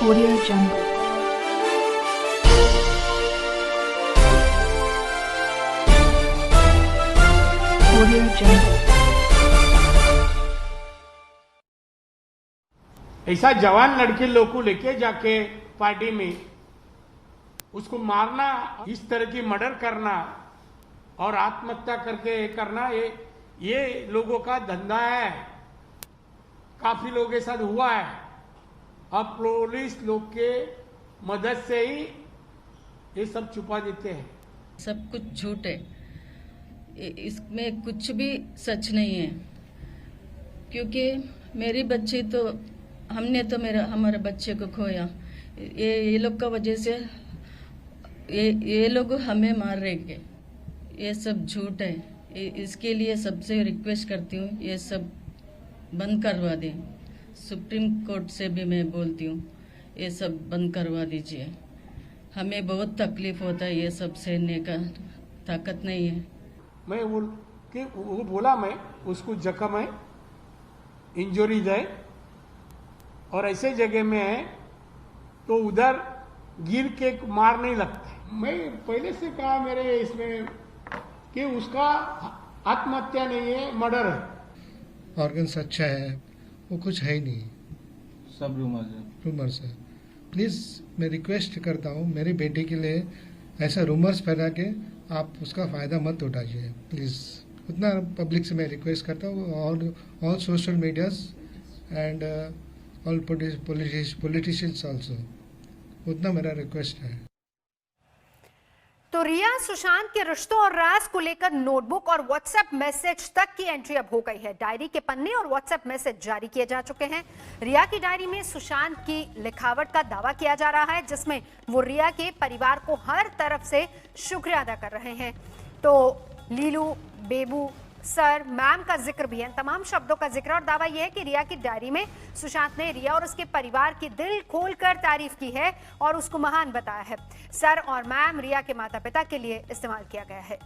Audio Jungle. Audio Jungle. ऐसा जवान लड़के लोग को लेके जाके पार्टी में उसको मारना, इस तरह की मर्डर करना और आत्महत्या करके करना, ये लोगों का धंधा है। काफी लोगों के साथ हुआ है। अब पुलिस लोग के मदद से ही ये सब छुपा देते हैं। सब कुछ झूठ है, इसमें कुछ भी सच नहीं है। क्योंकि मेरी बच्ची तो हमने तो हमारे बच्चे को खोया, ये लोग का वजह से ये लोग हमें मार रहे। ये सब झूठ है। इसके लिए सबसे रिक्वेस्ट करती हूँ, ये सब बंद करवा दें। सुप्रीम कोर्ट से भी मैं बोलती हूँ, ये सब बंद करवा दीजिए। हमें बहुत तकलीफ होता है, ये सब सहने का ताकत नहीं है। मैं वो बोला, मैं उसको जख्म है, इंजरीज है और ऐसे जगह में है तो उधर गिर के मार नहीं लगते। मैं पहले से कहा मेरे इसमें कि उसका आत्महत्या नहीं है, मर्डर है। ऑर्गन्स अच्छा है, वो कुछ है ही नहीं, सब रूमर्स है। प्लीज़ मैं रिक्वेस्ट करता हूँ, मेरी बेटी के लिए ऐसा रूमर्स फैला के आप उसका फ़ायदा मत उठाइए प्लीज़। उतना पब्लिक से मैं रिक्वेस्ट करता हूँ, all social medias and all politicians also, उतना मेरा रिक्वेस्ट है। तो रिया सुशांत के रिश्तों और राज को लेकर नोटबुक और व्हाट्सएप मैसेज तक की एंट्री अब हो गई है। डायरी के पन्ने और व्हाट्सएप मैसेज जारी किए जा चुके हैं। रिया की डायरी में सुशांत की लिखावट का दावा किया जा रहा है, जिसमें वो रिया के परिवार को हर तरफ से शुक्रिया अदा कर रहे हैं। तो लीलू, बेबू, सर, मैम का जिक्र भी है। तमाम शब्दों का जिक्र और दावा यह है कि रिया की डायरी में सुशांत ने रिया और उसके परिवार की दिल खोलकर तारीफ की है और उसको महान बताया है। सर और मैम रिया के माता पिता के लिए इस्तेमाल किया गया है।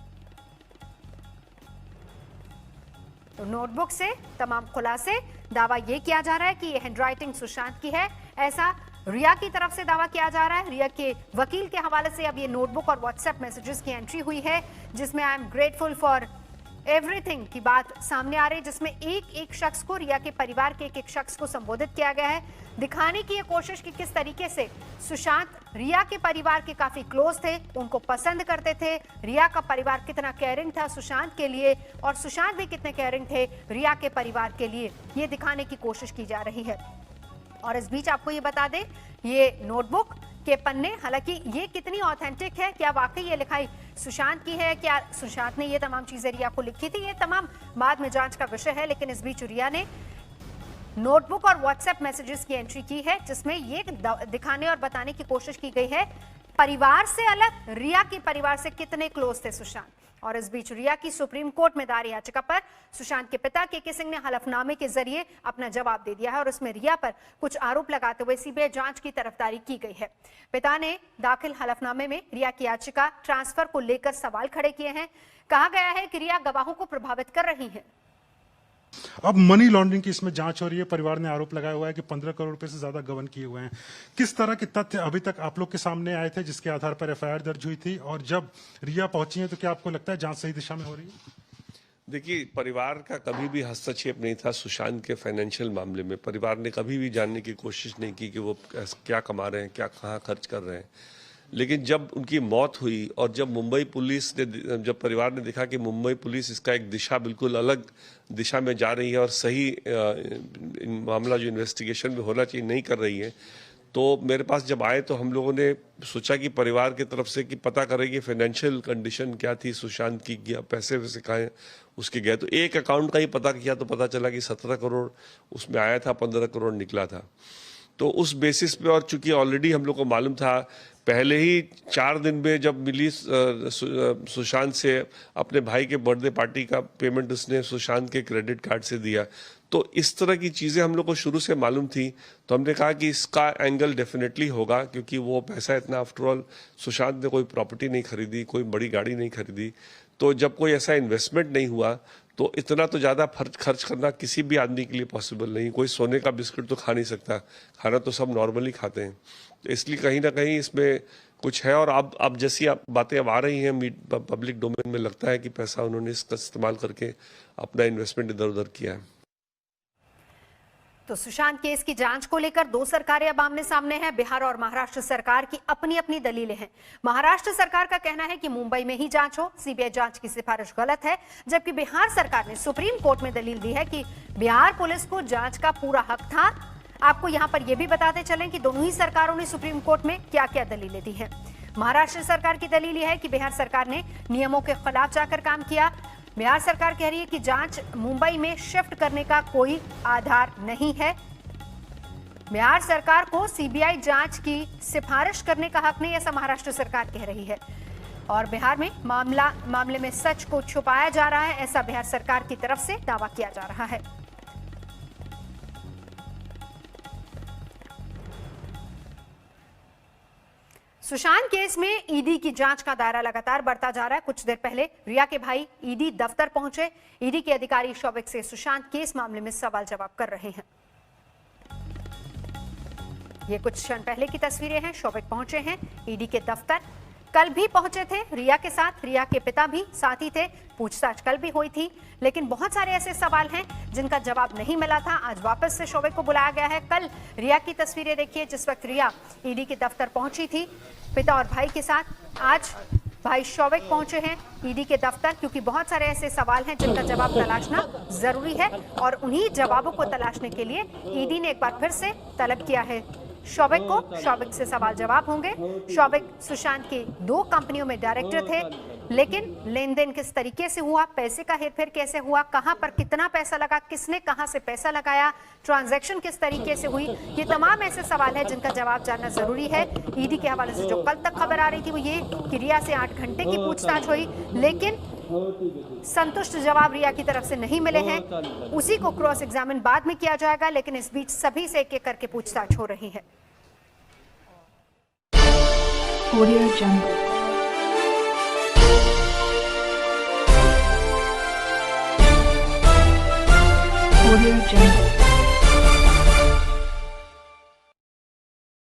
तो नोटबुक से तमाम खुलासे, दावा यह किया जा रहा है कि यह हैंडराइटिंग सुशांत की है, ऐसा रिया की तरफ से दावा किया जा रहा है। रिया के वकील के हवाले से अब ये नोटबुक और व्हाट्सएप मैसेजेस की एंट्री हुई है, जिसमें I am grateful for everything की बात सामने आ रही है, जिसमें एक एक शख्स को, रिया के परिवार के एक एक शख्स को संबोधित किया गया है। दिखाने की ये कोशिश की किस तरीके से सुशांत रिया के परिवार के काफी क्लोज थे, उनको पसंद करते थे। रिया का परिवार कितना केयरिंग था सुशांत के लिए और सुशांत भी कितने केयरिंग थे रिया के परिवार के लिए, ये दिखाने की कोशिश की जा रही है। और इस बीच आपको ये बता दें, ये नोटबुक के पन्ने, हालांकि ये कितनी ऑथेंटिक है, क्या वाकई ये लिखाई सुशांत की है, क्या सुशांत ने ये तमाम चीजें रिया को लिखी थी, ये तमाम बाद में जांच का विषय है। लेकिन इस बीच रिया ने नोटबुक और व्हाट्सएप मैसेजेस की एंट्री की है, जिसमें ये दिखाने और बताने की कोशिश की गई है परिवार से अलग रिया के परिवार से कितने क्लोज थे सुशांत। और इस बीच रिया की सुप्रीम कोर्ट में दायर याचिका पर सुशांत के पिता के सिंह ने हलफनामे के जरिए अपना जवाब दे दिया है और उसमें रिया पर कुछ आरोप लगाते हुए सीबीआई जांच की तरफदारी की गई है। पिता ने दाखिल हलफनामे में रिया की याचिका ट्रांसफर को लेकर सवाल खड़े किए हैं। कहा गया है कि रिया गवाहों को प्रभावित कर रही है। अब मनी लॉन्ड्रिंग की इसमें जांच हो रही है। परिवार ने आरोप लगाया हुआ है कि 15 करोड़ रुपए से ज्यादा गबन किए हुए हैं। किस तरह के तथ्य अभी तक आप लोग के सामने आए थे जिसके आधार पर एफआईआर दर्ज हुई थी, और जब रिया पहुंची है तो क्या आपको लगता है जांच सही दिशा में हो रही है? देखिए, परिवार का कभी भी हस्तक्षेप नहीं था सुशांत के फाइनेंशियल मामले में। परिवार ने कभी भी जानने की कोशिश नहीं की कि वो क्या कमा रहे हैं, क्या कहाँ खर्च कर रहे हैं। लेकिन जब उनकी मौत हुई और जब मुंबई पुलिस ने, जब परिवार ने देखा कि मुंबई पुलिस इसका एक दिशा बिल्कुल अलग दिशा में जा रही है और सही मामला जो इन्वेस्टिगेशन में होना चाहिए नहीं कर रही है, तो मेरे पास जब आए तो हम लोगों ने सोचा कि परिवार की तरफ से कि पता करें कि फाइनेंशियल कंडीशन क्या थी सुशांत की, पैसे वैसे कहाँ उसके गए। तो एक अकाउंट का ही पता किया तो पता चला कि 17 करोड़ उसमें आया था, 15 करोड़ निकला था। तो उस बेसिस पे, और चूंकि ऑलरेडी हम लोग को मालूम था पहले ही 4 दिन में जब मिली सुशांत से अपने भाई के बर्थडे पार्टी का पेमेंट उसने सुशांत के क्रेडिट कार्ड से दिया, तो इस तरह की चीज़ें हम लोग को शुरू से मालूम थी। तो हमने कहा कि इसका एंगल डेफिनेटली होगा, क्योंकि वो पैसा इतना, आफ्टरऑल सुशांत ने कोई प्रॉपर्टी नहीं खरीदी, कोई बड़ी गाड़ी नहीं खरीदी। तो जब कोई ऐसा इन्वेस्टमेंट नहीं हुआ तो इतना तो ज़्यादा खर्च करना किसी भी आदमी के लिए पॉसिबल नहीं। कोई सोने का बिस्किट तो खा नहीं सकता, खाना तो सब नॉर्मली खाते हैं। तो इसलिए कहीं ना कहीं इसमें कुछ है। और अब जैसी बातें अब आ रही हैं पब्लिक डोमेन में, लगता है कि पैसा उन्होंने इसका इस्तेमाल करके अपना इन्वेस्टमेंट इधर उधर किया है। तो सुशांत केस की जांच को लेकर दो सरकारें अब आमने सामने हैं। बिहार और महाराष्ट्र सरकार की अपनी अपनी दलीलें हैं। महाराष्ट्र सरकार का कहना है कि मुंबई में ही जांच हो, सीबीआई जांच की सिफारिश गलत है, जबकि बिहार सरकार ने सुप्रीम कोर्ट में दलील दी है कि बिहार पुलिस को जांच का पूरा हक था। आपको यहां पर यह भी बताते चलें कि दोनों ही सरकारों ने सुप्रीम कोर्ट में क्या क्या दलीलें दी हैं। महाराष्ट्र सरकार की दलील यह है कि बिहार सरकार ने नियमों के खिलाफ जाकर काम किया। बिहार सरकार कह रही है कि जांच मुंबई में शिफ्ट करने का कोई आधार नहीं है। बिहार सरकार को सीबीआई जांच की सिफारिश करने का हक नहीं, ऐसा महाराष्ट्र सरकार कह रही है। और बिहार में मामले में सच को छुपाया जा रहा है, ऐसा बिहार सरकार की तरफ से दावा किया जा रहा है। सुशांत केस में ईडी की जांच का दायरा लगातार बढ़ता जा रहा है। कुछ देर पहले रिया के भाई ईडी दफ्तर पहुंचे। ईडी के अधिकारी शौविक से सुशांत केस मामले में सवाल जवाब कर रहे हैं। ये कुछ क्षण पहले की तस्वीरें हैं। शौविक पहुंचे हैं ईडी के दफ्तर। कल भी पहुंचे थे रिया के साथ, रिया के पिता भी साथ ही थे। पूछताछ कल भी हुई थी, लेकिन बहुत सारे ऐसे सवाल हैं जिनका जवाब नहीं मिला था। आज वापस से शौविक को बुलाया गया है। कल रिया की तस्वीरें देखिए, जिस वक्त रिया ईडी के दफ्तर पहुंची थी पिता और भाई के साथ। आज भाई शौविक पहुंचे हैं ईडी के दफ्तर, क्योंकि बहुत सारे ऐसे सवाल हैं जिनका जवाब तलाशना जरूरी है। और उन्हीं जवाबों को तलाशने के लिए ईडी ने एक बार फिर से तलब किया है शौविक को। शौविक से सवाल जवाब होंगे। शौविक सुशांत की 2 कंपनियों में डायरेक्टर थे, लेकिन लेन देन किस तरीके से हुआ, पैसे का हेरफेर कैसे हुआ, कहां पर कितना पैसा लगा, किसने कहां से पैसा लगाया, ट्रांजैक्शन किस तरीके से हुई, ये तमाम ऐसे सवाल हैं जिनका जवाब जानना जरूरी है। ईडी के हवाले से जो कल तक खबर आ रही थी वो ये कि रिया से 8 घंटे की पूछताछ हुई, लेकिन संतुष्ट जवाब रिया की तरफ से नहीं मिले हैं। उसी को क्रॉस एग्जामिन बाद में किया जाएगा, लेकिन इस बीच सभी से एक एक करके पूछताछ हो रही है। Audio Jungle. Audio Jungle.